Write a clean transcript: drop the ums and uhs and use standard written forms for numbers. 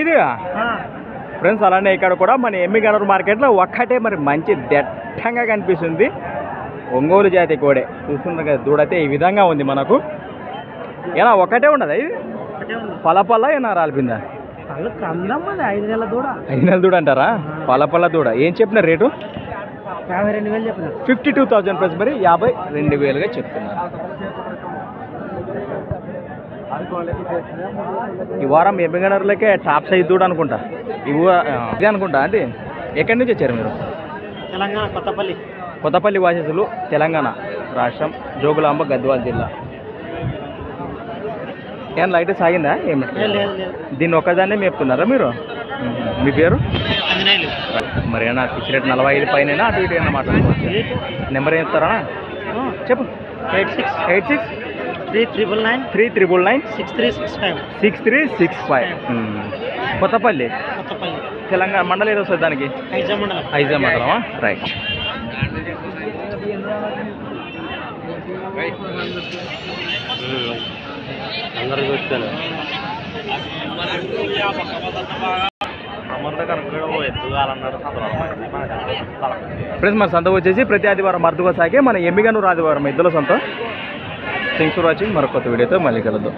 ఇదిగా ఫ్రెండ్స్, అలానే ఇక్కడ కూడా మన ఎమ్మిగనూరు మార్కెట్లో ఒక్కటే మరి మంచి దట్టంగా కనిపిస్తుంది ఒంగోలు జాతి కోడే. చూస్తున్నారు కదా, దూడైతే ఈ విధంగా ఉంది మనకు. ఏనా ఒకటే ఉండదా ఇది? పలపల్ల ఏనా రాలిపిందా? 5 నెలల దూడ. 5 నెలల దూడ అంటారా? పలపల్ల దూడ. ఏం చెప్పిన రేటు? 52,000 చెప్పిన. 52,000 ప్లస్ మరి 52,000గా చెప్తున్నారు. ఈ వారం ఎమ్మిగనూరులోకే టాప్ సైజ్ దూడ అనుకుంటా. ఇదే అనుకుంటా అండి. ఎక్కడి నుంచి వచ్చారు మీరు? తెలంగాణ కొత్తపల్లి. కొత్తపల్లి వాసీసులు, తెలంగాణ రాష్ట్రం, జోగులాంబ గద్వాల జిల్లా. ఏం లైట్ సాగిందా? ఏమి దీన్ని ఒక్కదాన్నే మేపుతున్నారా మీరు? మీ పేరు? మరి ఏమన్నా ఫిక్స్ రేట్ 45 పైన అటు ఇటు ఏమన్నా మాట్లాడుకోవచ్చు. నెంబర్ ఏం ఇస్తారా? చెప్పు. 86 399 6365. కొత్తపల్లి తెలంగాణ మండలం ఏదో వస్తుంది దానికి? ఐజా మండలమా? రైట్. అందరూ చూస్తాను. ఫ్రెండ్స్, మన సొంత వచ్చేసి ప్రతి ఆదివారం అర్థగా సాగే మన ఎమ్మిగనూరు ఆదివారం ఇద్దరు సొంత. Thanks for watching. మరొక కొత్త వీడియోతో మళ్ళీ కలుద్దాం.